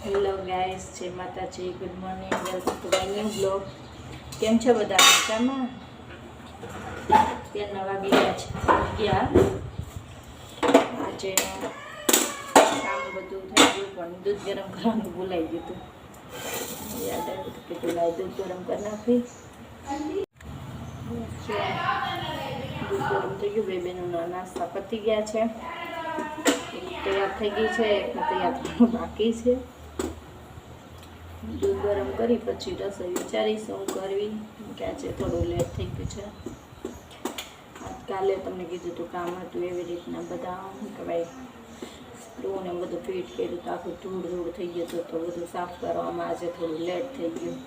Hello guys, જય માતાજી, good morning, welcome to my new blog. કેમ છો બધા મજામાં? અત્યારના વાગી ગયા આજે કામ બધું થઈ ગયું, પણ દૂધ ગરમ કરવાનું ભૂલાઈ ગયું હતું. યાદ આવ્યું હતું કે પેલા દૂધ ગરમ કરી નાખી. દૂધ ગરમ થઈ ગયું. બે બહેનોના નાસ્તા પતી ગયા છે. એક તૈયાર થઈ ગઈ છે, એકને તૈયાર થવાનું બાકી છે. દૂધ ગરમ કરી પછી રસોઈ વિચારીશ શું કરવી, કે આજે થોડું લેટ થઈ ગયું છે. કાલે તમને કીધું હતું કામ હતું એવી રીતના બધા કે ભાઈ સ્ક્રૂને બધું ફિટ કર્યું તો આખું ધૂળ થઈ ગયું હતું, તો બધું સાફ કરવામાં આજે થોડું લેટ થઈ ગયું.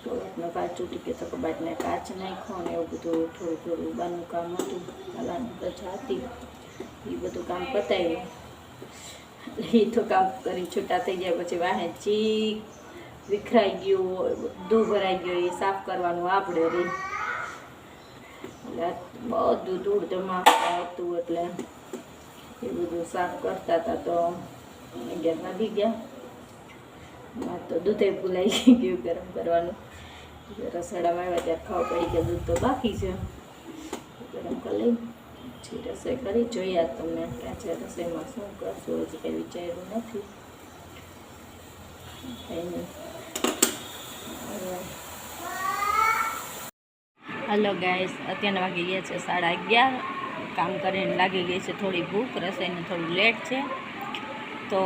કબાટનો કાચ તૂટી ગયો તો કબાટને કાચ નાખ્યો ને એવું બધું થોડું બાનું કામ હતું. કાલાની રજા હતી એ બધું કામ પતાવ્યું. એ તો કામ કરી છૂટા થઈ ગયા પછી વાહે ચીક વિખરાઈ ગયું, બધું ભરાઈ ગયું, એ સાફ કરવાનું આપણે રહી. એટલે બધું ધૂળ જમા હતું, એટલે એ બધું સાફ કરતા હતા તો 11 વાગી ગયા. તો દૂધે ભૂલાઈ ગયું ગરમ કરવાનું. રસોડામાં આવ્યા ત્યારે ખાવા પડી ગયા, દૂધ તો બાકી છે. ગરમ કરી લઈ પછી રસોઈ કરી જોઈએ તમને કે આજે રસોઈમાં શું કરશું, હજી કંઈ વિચાર્યું નથી. કંઈ નહીં. હલો ગાઈસ, અત્યારના વાગી ગયા છે 11:30. કામ કરીને લાગી ગઈ છે થોડી ભૂખ, રસોઈને થોડું લેટ છે. તો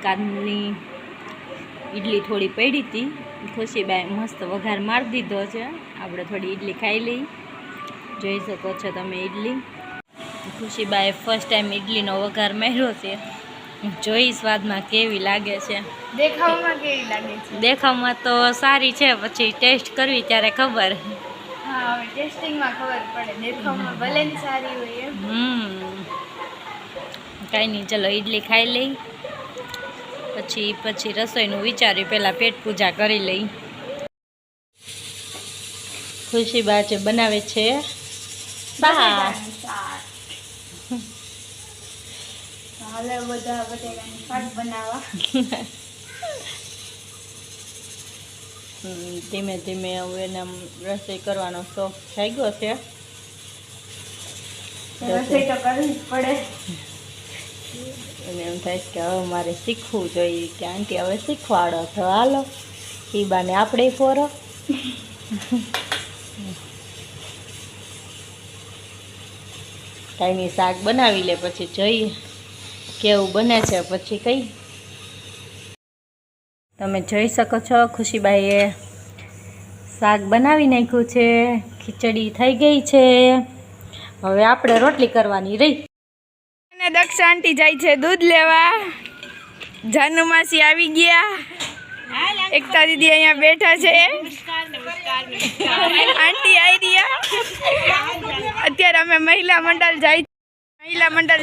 કાલની ઈડલી થોડી પડી હતી, ખુશીબાઈ મસ્ત વઘાર મારી દીધો છે. આપણે થોડી ઈડલી ખાઈ લઈ. જોઈ શકો છો તમે ઈડલી. ખુશીબાએ ફર્સ્ટ ટાઈમ ઈડલીનો વઘાર માર્યો છે. જોઈ સ્વાદમાં કેવી લાગે છે. દેખાવમાં કેવી લાગે છે? દેખાવમાં તો સારી છે, પછી ટેસ્ટ કરવી ત્યારે ખબર. હા, હવે ટેસ્ટિંગમાં ખબર પડે. દેખાવમાં ભલે ને સારી હોય એમ. કાંઈ નહીં, ચલો ઈડલી ખાઈ લઈ. પછી રસોઈનું વિચાર્યું, પહેલાં પેટ પૂજા કરી લઈ. ખુશીબા જે બનાવે છે શાક. હાલે બધા બટેકાનું શાક બનાવવા. ધીમે ધીમે હવે એને રસોઈ કરવાનો શોખ થઈ ગયો છે. રસોઈ તો કરવી જ પડે. અને એમ થાય કે હવે મારે શીખવું જોઈએ, કે આંટી હવે શીખવાડો તો હાલો એ બાને આપણે ફોરો. કાંઈની શાક બનાવી લે, પછી જોઈએ કેવું બને છે, પછી કઈ. તમે જોઈ શકો છો ખુશીબાઈએ શાક બનાવી નાખ્યું છે. ખીચડી થઈ ગઈ છે. હવે આપણે રોટલી કરવાની રહી. અને દક્ષ આંટી જાય છે દૂધ લેવા. જાનુ માસી આવી ગયા. એકતા દીદી અહીંયા બેઠા છે. આંટી આવી રહ્યા. અત્યારે અમે મહિલા મંડળ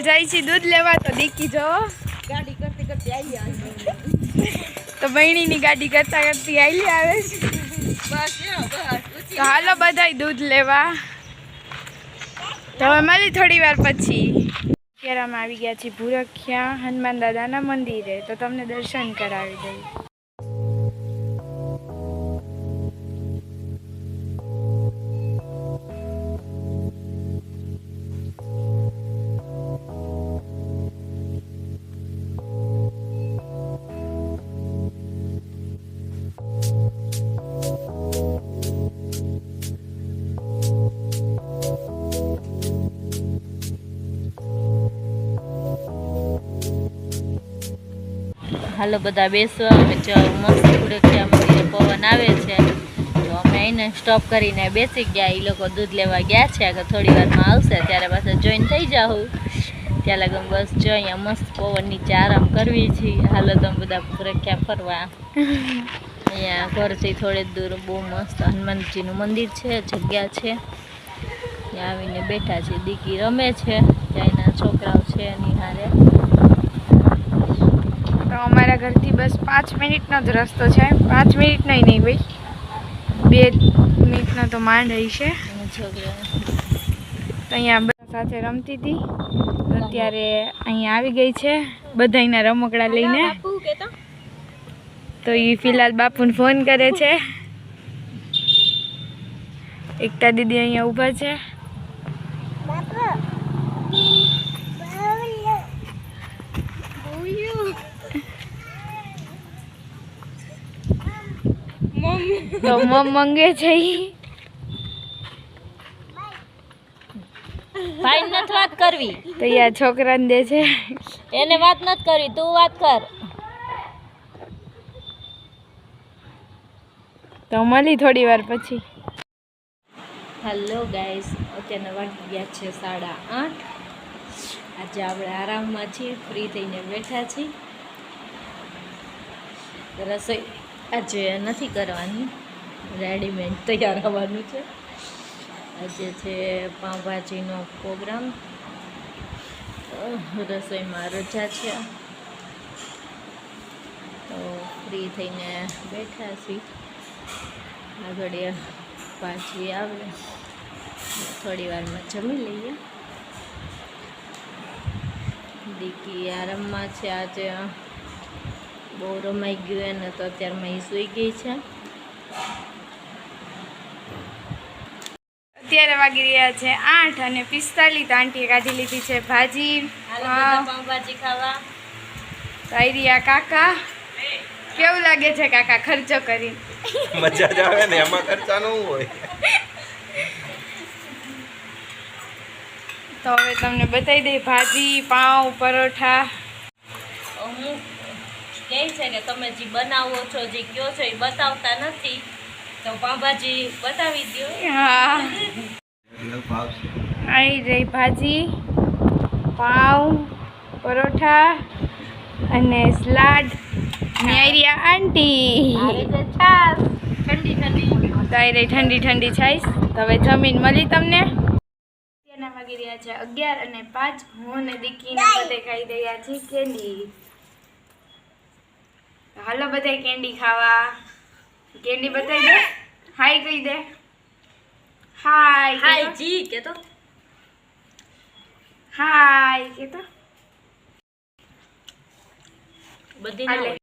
જાય છે દૂધ લેવા. તો દીકી જો ગાડી કરતી આવી. તો બહેણીની ગાડી કરતી આવી આવે છે. તો હાલો બધાય દૂધ લેવા. તો હવે મળી થોડી વાર પછી. અત્યારે અમે આવી ગયા છીએ ભૂરખિયા હનુમાન દાદાના મંદિરે. તો તમને દર્શન કરાવી દઈએ. હાલો બધા બેસવા. અમે મસ્ત ભૂરખિયા મંદિરે પવન આવે છે, તો અમે એને સ્ટોપ કરીને બેસી ગયા. એ લોકો દૂધ લેવા ગયા છે, આગળ થોડી વારમાં આવશે ત્યારે પાછા જોઈન થઈ જાઉં. ત્યાં લગન બસ જો અહીંયા મસ્ત પવન નીચે આરામ કરવી છે. હાલો તમે બધા ભૂરખિયા ફરવા. અહીંયા ઘરથી થોડે દૂર બહુ મસ્ત હનુમાનજીનું મંદિર છે, જગ્યા છે. ત્યાં આવીને બેઠા છે. દીકી રમે છે, ત્યાંના છોકરાઓ છે નિહારે. તો અમારા ઘરથી બસ 5 મિનિટનો જ રસ્તો છે. 5 મિનિટ નહીં ભાઈ, 2 મિનિટનો તો માંડ હશે. છોકરા તો અહીંયા સાથે રમતી હતી. અત્યારે અહીંયા આવી ગઈ છે બધાયના રમકડા લઈને. તો એ ફિલહાલ બાપુને ફોન કરે છે. એકતા દીદી અહીંયા ઊભા છે. તો મમ મંગે છે ઈ. ભાઈ નથી વાત કરવી, તો યાર છોકરાને દે છે. એને વાત નથી કરવી, તું વાત કર. તો મળી થોડી વાર પછી. હેલો ગાઈસ, અત્યારના વાગી ગયા છે 8:30. આજે આપણે આરામમાં છીએ, ફ્રી થઈને બેઠા છીએ. રસોઈ આજે નથી કરવાની, રેડીમેડ તૈયાર આવવાનું છે. આજે છે પાઉંભાજીનો પ્રોગ્રામ. રસોઈમાં રજા છે તો ફ્રી થઈને બેઠા છીએ. આગળ ભાજી આવે, થોડી વારમાં જમી લઈએ. દીકી આરામમાં છે. આજે બહુ રમાઈ ગયું એને, તો અત્યારમાં એ સૂઈ ગઈ છે. અત્યારે વાગી રહ્યા છે 8:45. તો આંટીએ કાઢી લીધી છે ભાજી. પાઉંભાજી ખાવા તાયરિયા કાકા, કેવું લાગે છે કાકા ખર્ચો કરી? મજા જ આવે ને, એમાં ખર્ચા ન હોય. તો હવે તમને બતાવી દઈ ભાજી, પાઉં, પરોઠા. હું કહે છે કે તમે જે બનાવો છો, જે કહો છો એ બતાવતા નથી, તો પાઉંભાજી બતાવી દો. હા, આવી રહી ભાજી, પાઉં, પરોઠા અને સલાડ. ન્યારિયા આંટી છાસ ઠંડી ઠંડી. તો આવી રહી ઠંડી ઠંડી છાઈશ. તો હવે જમીન મળી તમને. અત્યારના વાગી રહ્યા છે 11:05. હું અને દીકીને બધે ખાઈ રહ્યા છીએ કેન્ડી. હાલો બધા કેન્ડી ખાવા. કેન્ડી બતાવી દે, હાય કહી દે. હાય હાય જી કે તો હાય કે તો બધી ના હોય.